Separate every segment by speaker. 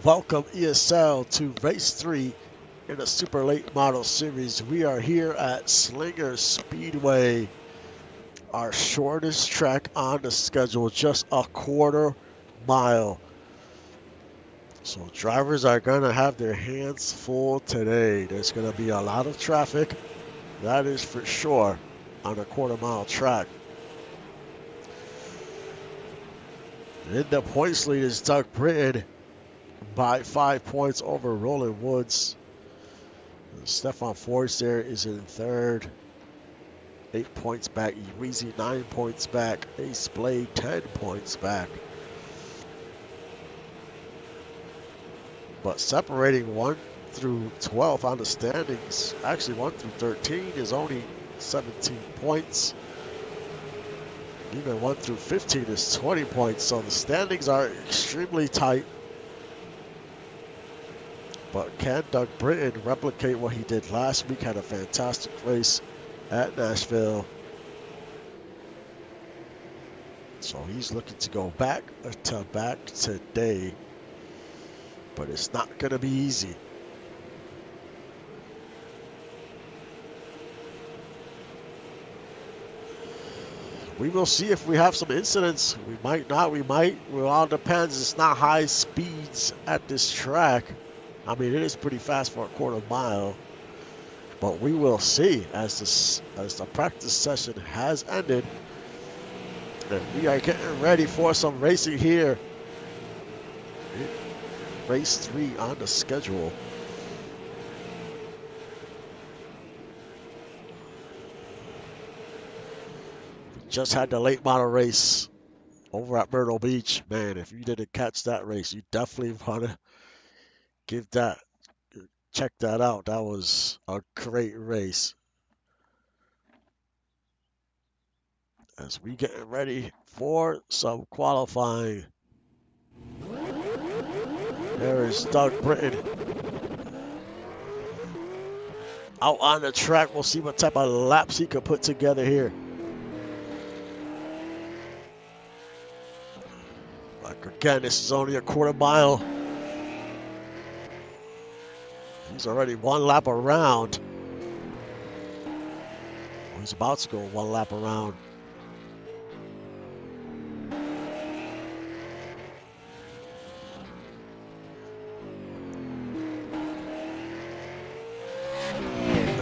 Speaker 1: Welcome ESL to race 3 in the Super Late Model Series. We are here at Slinger Speedway, our shortest track on the schedule, just a quarter mile. So drivers are going to have their hands full today. There's going to be a lot of traffic, that is for sure, on a quarter mile track. In the points lead is Doug Britton by 5 points over Roland Woods. Stefan Forrest there is in third, 8 points back. Easy 9 points back. Ace Blade 10 points back. But separating 1 through 12 on the standings, actually 1 through 13 is only 17 points. Even 1 through 15 is 20 points. So the standings are extremely tight. But can Doug Britton replicate what he did last week? Had a fantastic race at Nashville. So he's looking to go back to back today. But it's not going to be easy. We will see if we have some incidents. We might not, we might. It all depends. It's not high speeds at this track. I mean, it is pretty fast for a quarter mile. But we will see as the practice session has ended. And we are getting ready for some racing here. Race 3 on the schedule. We just had the late model race over at Myrtle Beach. Man, if you didn't catch that race, you definitely want to check that out. That was a great race. As we get ready for some qualifying. There is Doug Britton out on the track. We'll see what type of laps he can put together here. Like again, this is only a quarter mile. He's already 1 lap around. He's about to go 1 lap around.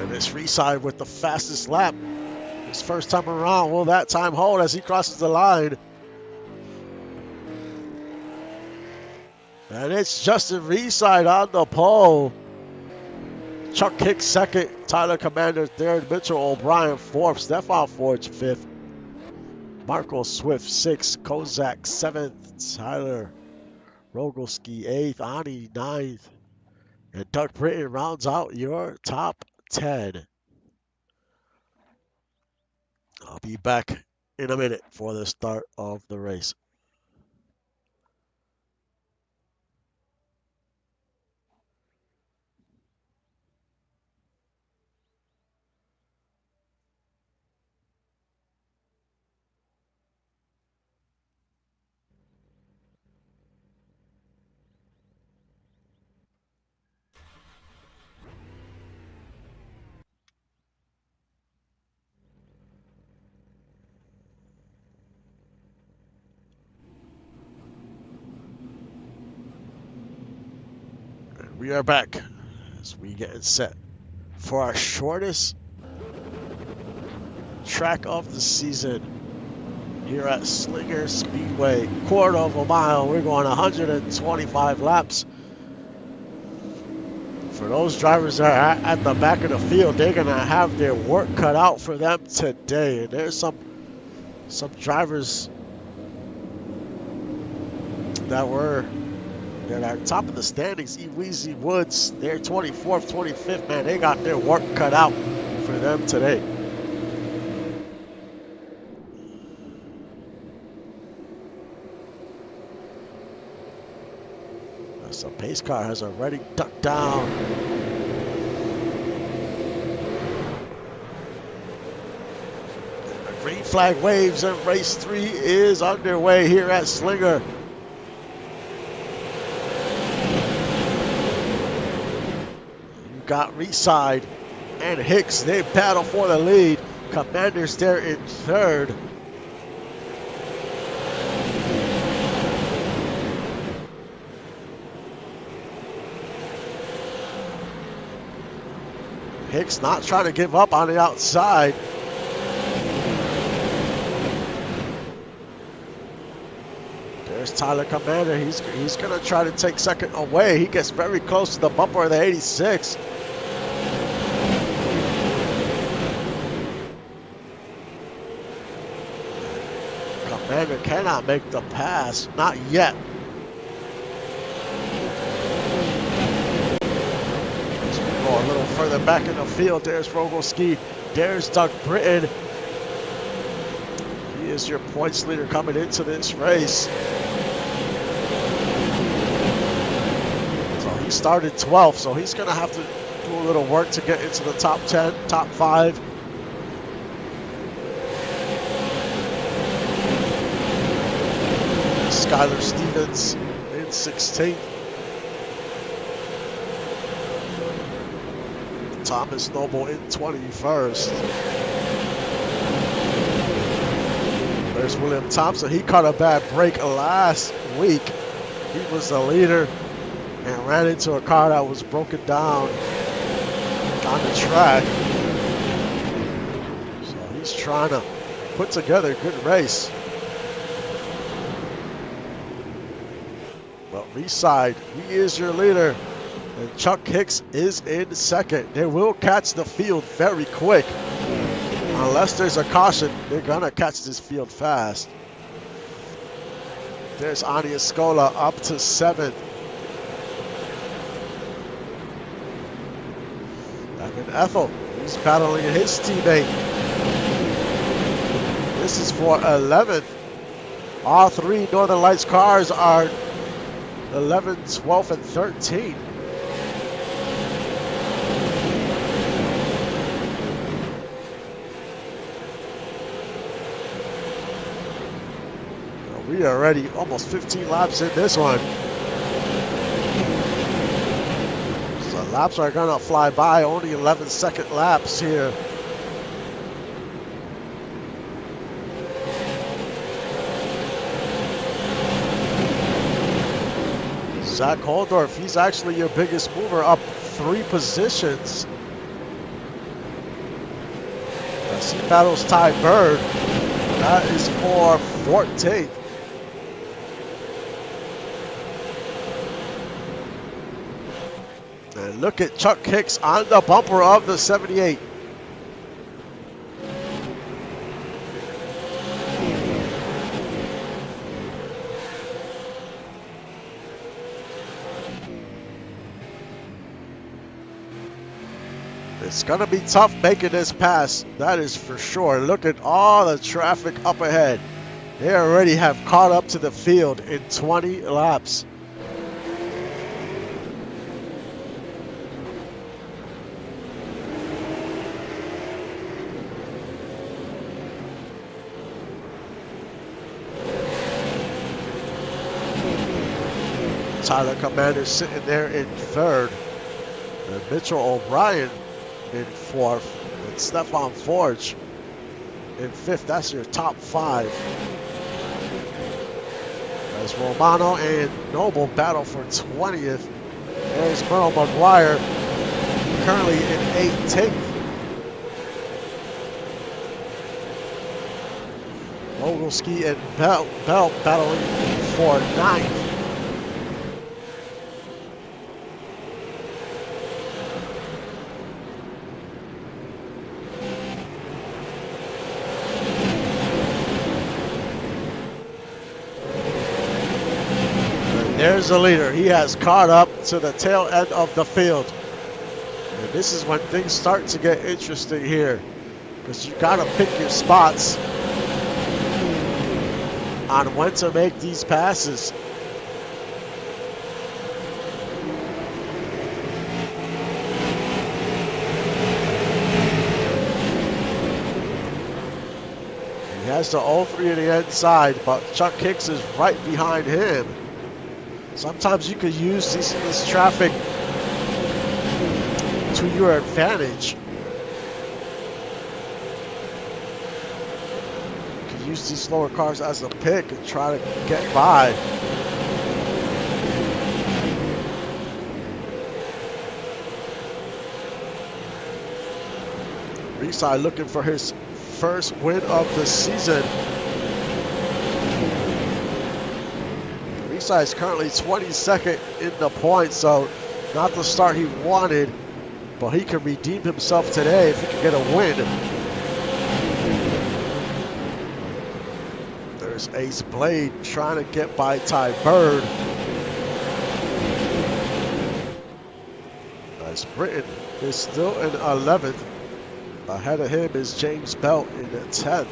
Speaker 1: This Reside with the fastest lap. His first time around. Will that time hold as he crosses the line? And it's Justin Reside on the pole. Chuck Hicks second. Tyler Commander third. Mitchell O'Brien fourth. Stefan Forge fifth. Marco Swift sixth. Kozak seventh. Tyler Rogalski eighth. Ani ninth. And Doug Britton rounds out your top 10. I'll be back in a minute for the start of the race. We are back as we get set for our shortest track of the season here at Slinger Speedway. Quarter of a mile. We're going 125 laps. For those drivers that are at the back of the field, they're going to have their work cut out for them today. And there's some drivers that are top of the standings. Easy Woods, they're 24th, 25th. Man, they got their work cut out for them today. So pace car has already ducked down. The green flag waves and race 3 is underway here at Slinger. got Reside and Hicks. They battle for the lead. Commanders there in third. Hicks not trying to give up on the outside. There's Tyler Commander. He's going to try to take second away. He gets very close to the bumper of the 86. Commander cannot make the pass. Not yet. As we go a little further back in the field, there's Rogalski. There's Doug Britton. He is your points leader coming into this race. He started 12th, so he's going to have to do a little work to get into the top 10, top 5. Skylar Stevens in 16th. Thomas Noble in 21st. There's William Thompson. He caught a bad break last week. He was the leader and ran into a car that was broken down on the track. So he's trying to put together a good race. But Reside, he is your leader. And Chuck Hicks is in second. They will catch the field very quick. Unless there's a caution, they're going to catch this field fast. There's Ani Escola up to 7th. Evan Ethel, he's battling his teammate. This is for 11th. All three Northern Lights cars are 11, 12, and 13. We are already almost 15 laps in this one. So laps are gonna fly by, only 11-second laps here. Zach Holdorf, he's actually your biggest mover, up 3 positions. As he battles Ty Bird, that is for 14th. And look at Chuck Hicks on the bumper of the 78. It's going to be tough making this pass, that is for sure. Look at all the traffic up ahead. They already have caught up to the field in 20 laps. Tyler Commander sitting there in 3rd. And Mitchell O'Brien in 4th. And Stefan Forge in 5th. That's your top 5. As Romano and Noble battle for 20th. There's Merle McGuire currently in 18th. Vogelski and Bell battling for 9th. There's the leader. He has caught up to the tail end of the field. And this is when things start to get interesting here, because you got to pick your spots on when to make these passes. He has the 03 in the inside, but Chuck Hicks is right behind him. Sometimes you could use this traffic to your advantage. You can use these slower cars as a pick and try to get by. Reside looking for his first win of the season. Reside is currently 22nd in the points, so not the start he wanted, but he can redeem himself today if he can get a win. There's Ace Blade trying to get by Ty Bird. As Britton is still in 11th. Ahead of him is James Belt in 10th.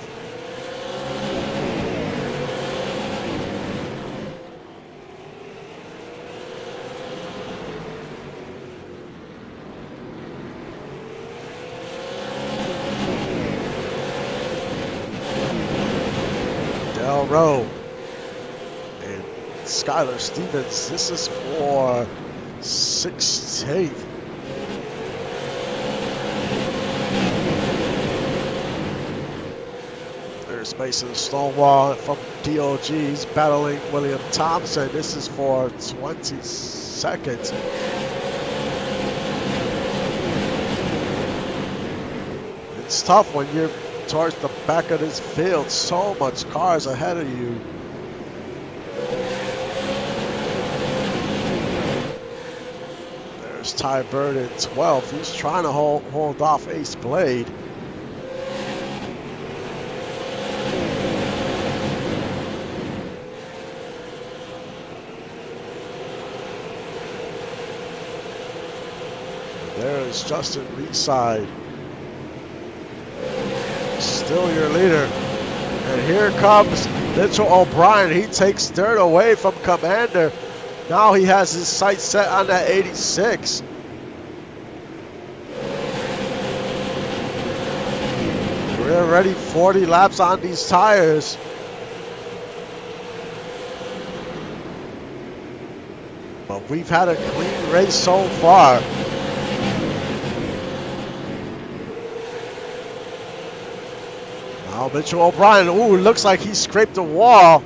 Speaker 1: Del Rowe and Skylar Stevens. This is for 16th. There's Mason Stonewall from DOG's battling William Thompson. This is for 22nd. It's tough when you're towards the back of this field. So much cars ahead of you. There's Ty Bird in 12th. He's trying to hold off Ace Blade. There's Justin Reside. Still your leader. And here comes Mitchell O'Brien. He takes third away from Commander. Now he has his sights set on that 86. We're already 40 laps on these tires. But we've had a clean race so far. Now Mitchell O'Brien, ooh, looks like he scraped the wall.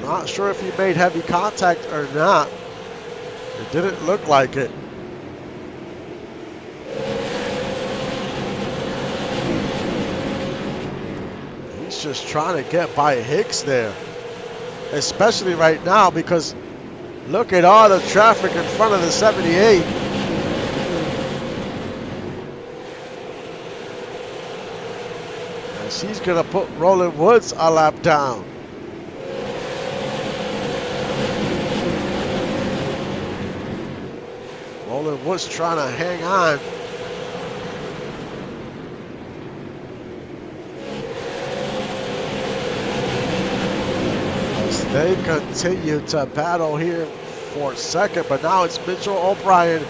Speaker 1: Not sure if he made heavy contact or not. It didn't look like it. He's just trying to get by Hicks there. Especially right now because look at all the traffic in front of the 78. He's going to put Roland Woods a lap down. Roland Woods trying to hang on. As they continue to battle here for second, but now it's Mitchell O'Brien.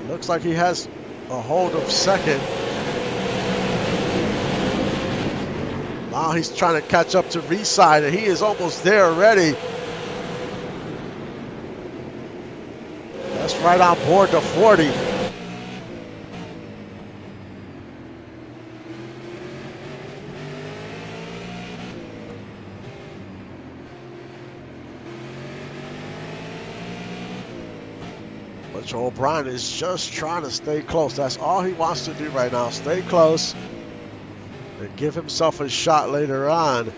Speaker 1: Looks like he has a hold of second. Now he's trying to catch up to Reside, and he is almost there already. That's right on board the 40. But Joe O'Brien is just trying to stay close. That's all he wants to do right now. Stay close. And give himself a shot later on.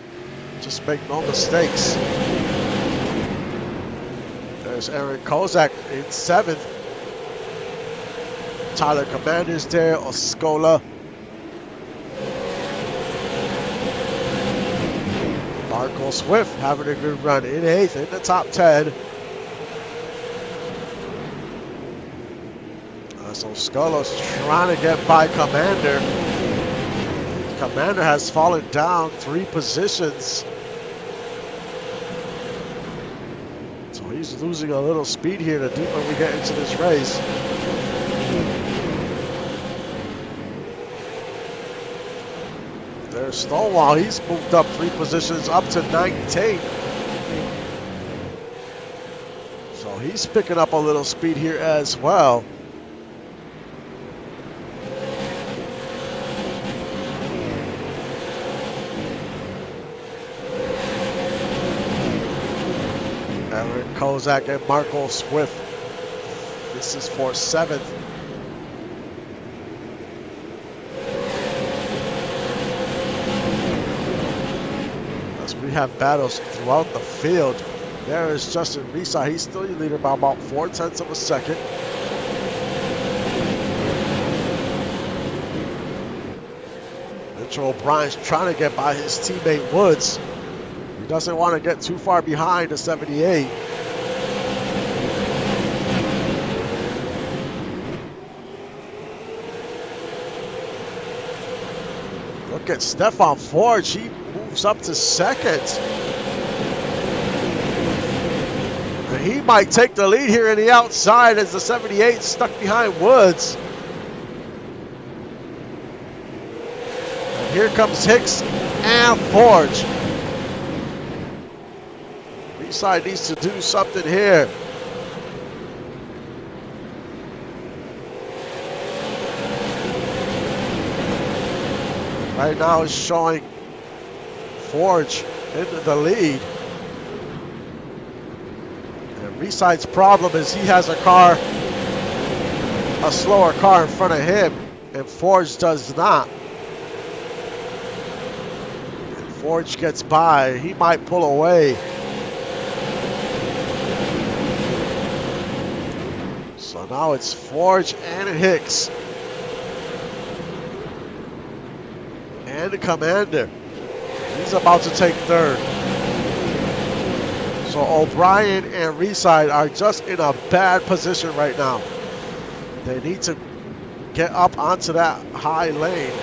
Speaker 1: Just make no mistakes. There's Aaron Kozak in 7th. Tyler Commander's there, Oscola. Marco Swift having a good run in 8th in the top 10. So Oscola's trying to get by Commander. Commander has fallen down 3 positions. So he's losing a little speed here the deeper we get into this race. There's Stonewall. He's moved up 3 positions up to 19th. So he's picking up a little speed here as well. Eric Kozak and Marco Swift. This is for 7th. As we have battles throughout the field. There is Justin Risa. He's still your leader by about 0.4 of a second. Mitchell O'Brien's trying to get by his teammate Woods. He doesn't want to get too far behind the 78. Look at Stefan Forge. He moves up to 2nd. And he might take the lead here in the outside as the 78 stuck behind Woods. And here comes Hicks and Forge. Side needs to do something here. Right now it's showing Forge into the lead. And Reside's problem is he has a slower car in front of him, and Forge does not. And Forge gets by, he might pull away. So now it's Forge and Hicks. And the Commander. He's about to take 3rd. So O'Brien and Reside are just in a bad position right now. They need to get up onto that high lane.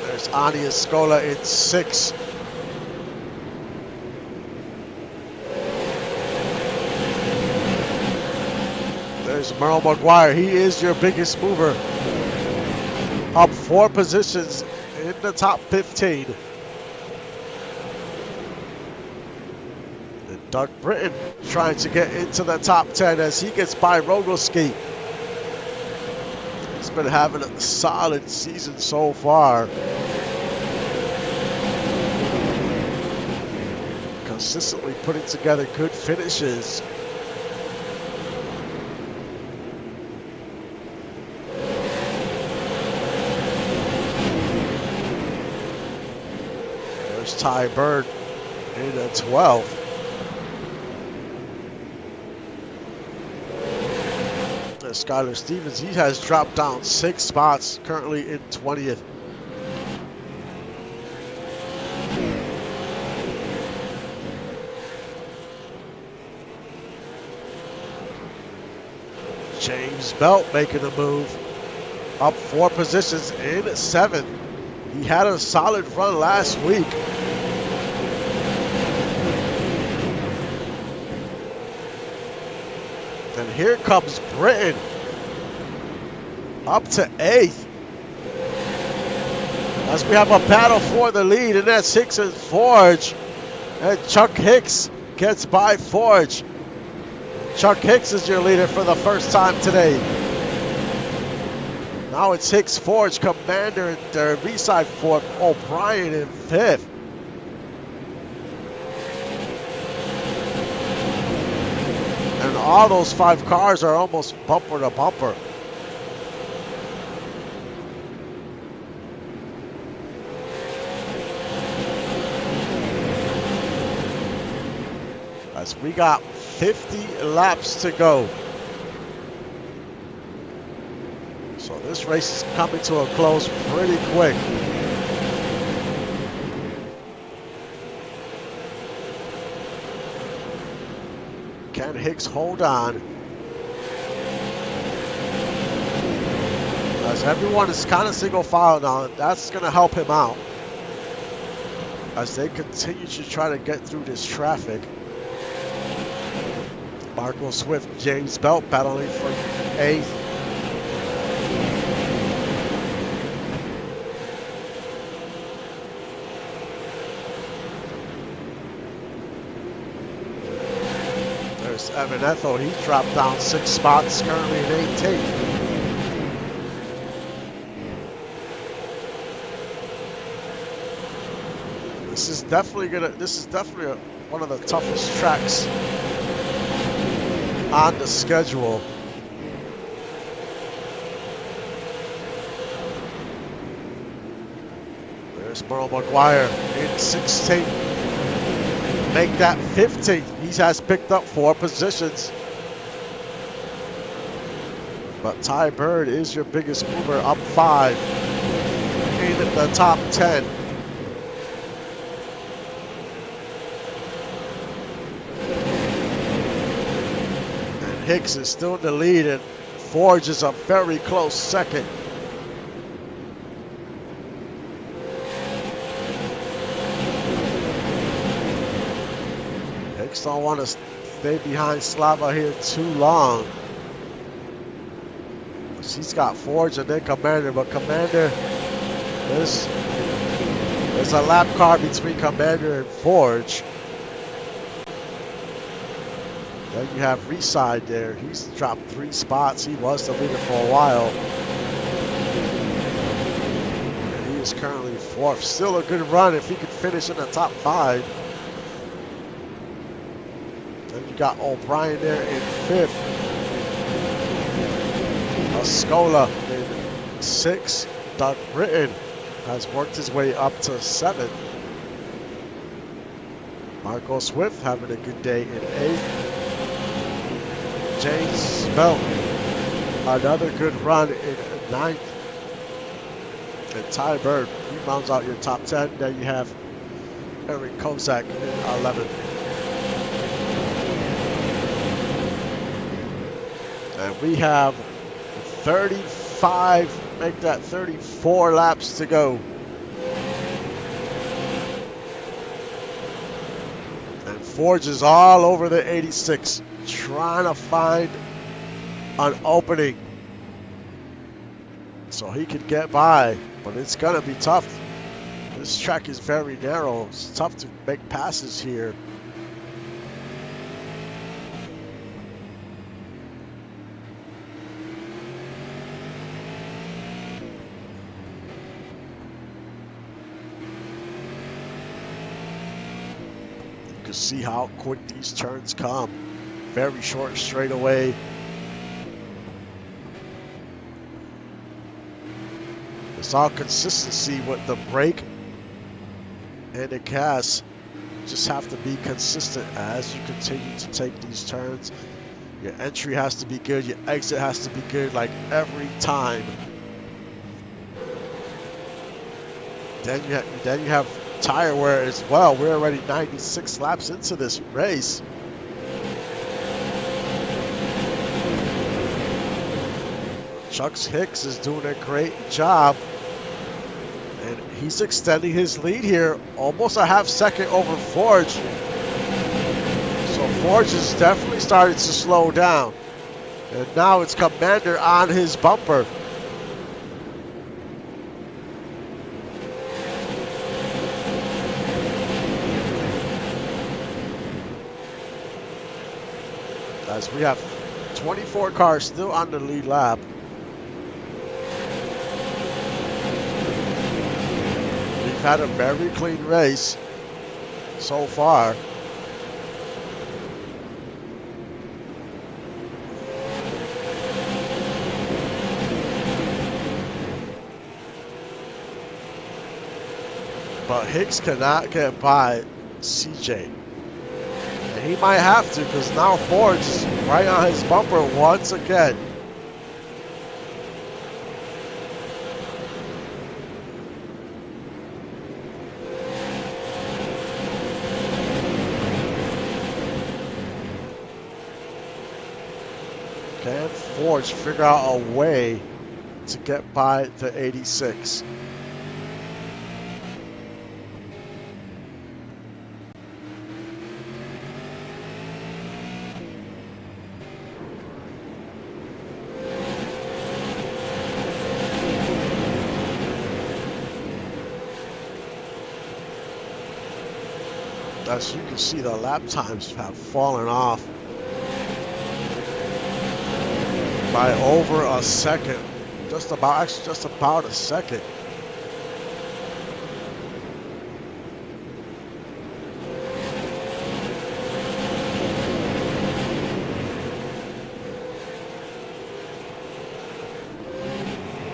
Speaker 1: There's Ani Escola in 6th. There's Merle McGuire. He is your biggest mover. Up 4 positions in the top 15. And Doug Britton trying to get into the top 10 as he gets by Rogoski. He's been having a solid season so far. Consistently putting together good finishes. Ty Bird in a 12. Skylar Stevens, he has dropped down 6 spots, currently in 20th. James Belt making a move, up 4 positions in 7th. He had a solid run last week. And here comes Britton, up to 8th. As we have a battle for the lead, and that's Hicks and Forge. And Chuck Hicks gets by Forge. Chuck Hicks is your leader for the first time today. Now it's Hicks, Forge, Commander in 3rd, Reside 4th, O'Brien in 5th. And all those 5 cars are almost bumper to bumper. As we got 50 laps to go. So this race is coming to a close pretty quick. Can Hicks hold on? As everyone is kind of single file now, that's going to help him out. As they continue to try to get through this traffic. Marco Swift, James Belt battling for 8th. Evan Ethel, he dropped down 6 spots, currently in 18th. This is definitely one of the toughest tracks on the schedule. There's Merle McGuire in 16th. Make that 15th. He has picked up 4 positions. But Ty Bird is your biggest mover, up 5 in the top 10. Hicks is still in the lead, and Forge is a very close second. Hicks don't want to stay behind Slava here too long. She's got Forge and then Commander, but Commander, there's a lap car between Commander and Forge. Then you have Reside there. He's dropped 3 spots. He was the leader for a while. And he is currently 4th. Still a good run if he could finish in the top 5. Then you got O'Brien there in 5th. Ascola in 6th. Doug Britton has worked his way up to 7th. Marco Swift having a good day in 8th. James Belt, another good run in 9th. And Ty Bird, he rounds out your top 10. Then you have Eric Kozak in 11th. And we have 35, make that 34 laps to go. And Forge is all over the 86. Trying to find an opening so he could get by, but it's gonna be tough. This track is very narrow. It's tough to make passes here. You can see how quick these turns come. Very short straightaway. It's all consistency with the brake and the gas. You just have to be consistent as you continue to take these turns. Your entry has to be good. Your exit has to be good, like every time. Then you have tire wear as well. We're already 96 laps into this race. Chuck Hicks is doing a great job, and he's extending his lead here, almost a half second over Forge. So Forge is definitely starting to slow down, and now it's Commander on his bumper. As we have 24 cars still on the lead lap. Had a very clean race so far. But Hicks cannot get by CJ. And he might have to, because now Forge is right on his bumper once again. Can Forge figure out a way to get by the 86? As you can see, the lap times have fallen off. by over a second. Actually just about a second.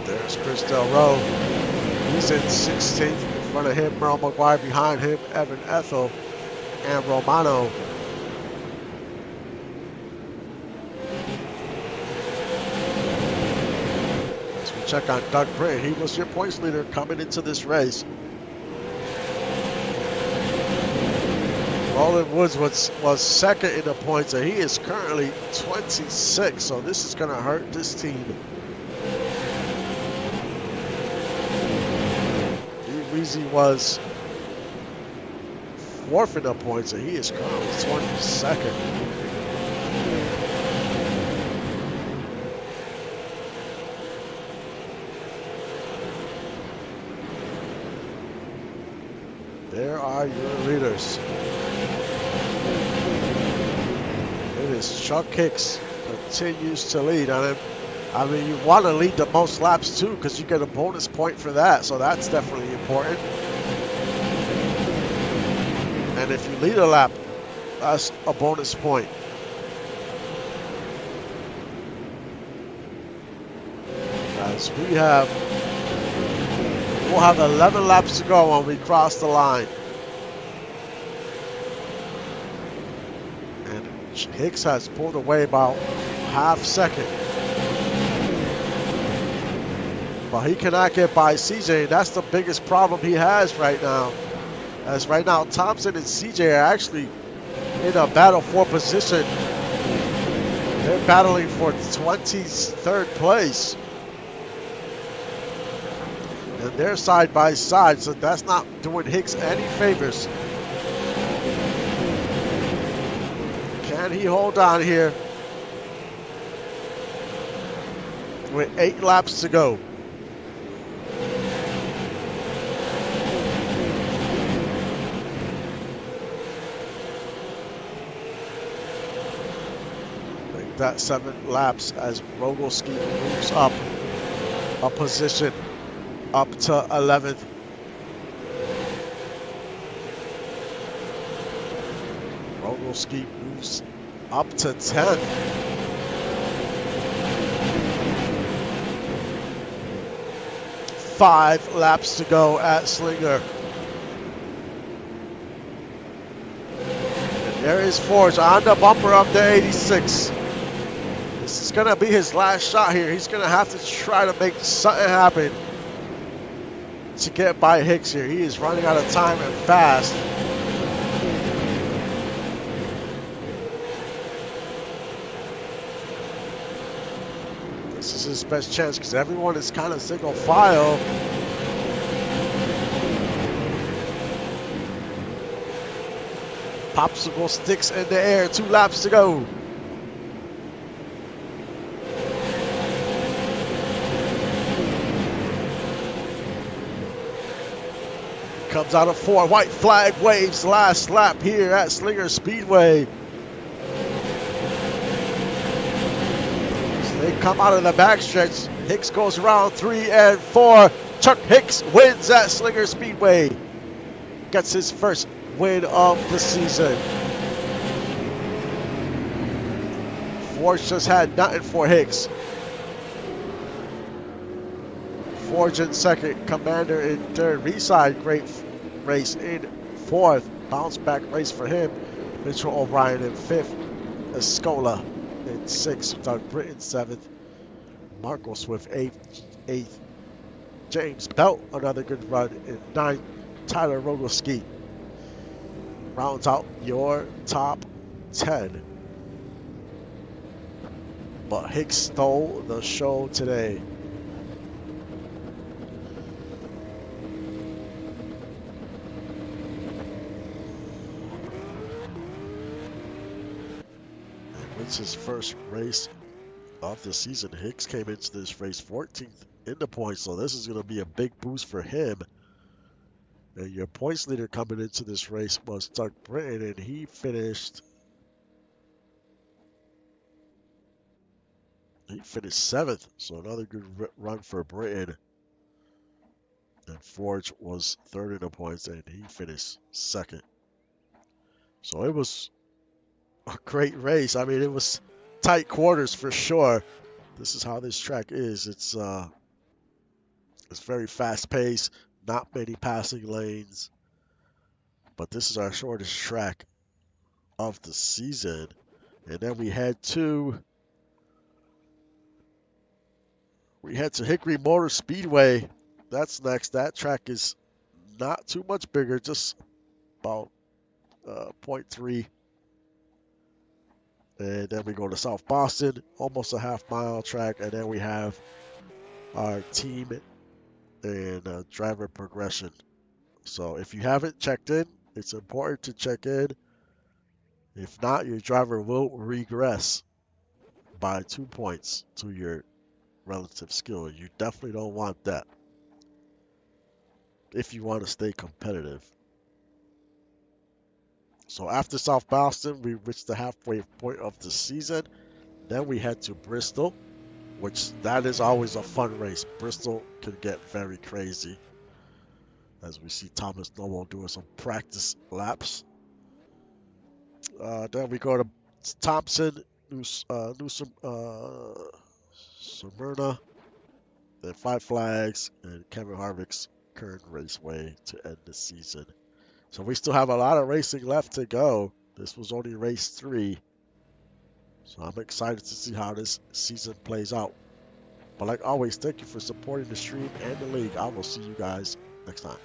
Speaker 1: There's Chris Del Rowe. He's in 16th. In front of him, Merle McGuire. Behind him, Evan Ethel and Romano. As we check on Doug Britton, he was your points leader coming into this race. Roland Woods was second in the points, and he is currently 26, so this is going to hurt this team. Weezy was fourth in the points, and he is currently 22nd. There are your leaders. It is Chuck Hicks continues to lead on him. I mean, you want to lead the most laps too, because you get a bonus point for that, so that's definitely important. And if you lead a lap, that's a bonus point. As we'll have 11 laps to go when we cross the line. And Hicks has pulled away about half second. But he cannot get by CJ. That's the biggest problem he has right now. As right now, Thompson and CJ are actually in a battle for position. They're battling for 23rd place. And they're side by side, so that's not doing Hicks any favors. Can he hold on here? With 8 laps to go. That 7 laps as Rogalski moves up a position up to 11th. Rogalski moves up to 10th. Five laps to go at Slinger. And there is Forge on the bumper of the 86. This is going to be his last shot here. He's going to have to try to make something happen to get by Hicks here. He is running out of time and fast. This is his best chance because everyone is kind of single file. Popsicle sticks in the air. 2 laps to go. Comes out of 4. White flag waves last lap here at Slinger Speedway. So they come out of the backstretch. Hicks goes around 3 and 4. Chuck Hicks wins at Slinger Speedway. Gets his first win of the season. Forge just had nothing for Hicks. Forge in second, Commander in third. Reside, great race in fourth. Bounce back race for him. Mitchell O'Brien in fifth. Escola in sixth. Doug Britton seventh. Marco Swift eighth. James Belt, another good run in ninth. Tyler Rogalski rounds out your top 10. But Hicks stole the show today. It's his first race of the season. Hicks came into this race 14th in the points, so this is going to be a big boost for him. And your points leader coming into this race was Doug Britton, and he finished He finished 7th, so another good run for Britain. And Forge was 3rd in the points, and he finished 2nd. So it was a great race. I mean, it was tight quarters for sure. This is how this track is. It's very fast paced, not many passing lanes. But this is our shortest track of the season. And then we head to Hickory Motor Speedway. That's next. That track is not too much bigger, just about 0.3. And then we go to South Boston, almost a half-mile track. And then we have our team and driver progression. So if you haven't checked in, it's important to check in. If not, your driver will regress by 2 points to your relative skill. You definitely don't want that if you want to stay competitive. So after South Boston, we reached the halfway point of the season. Then we head to Bristol, which that is always a fun race. Bristol can get very crazy, as we see Thomas Noble doing some practice laps. Then we go to Thompson, New Smyrna, then Five Flags, and Kevin Harvick's current raceway to end the season. So we still have a lot of racing left to go. This was only race 3. So I'm excited to see how this season plays out. But like always, thank you for supporting the stream and the league. I will see you guys next time.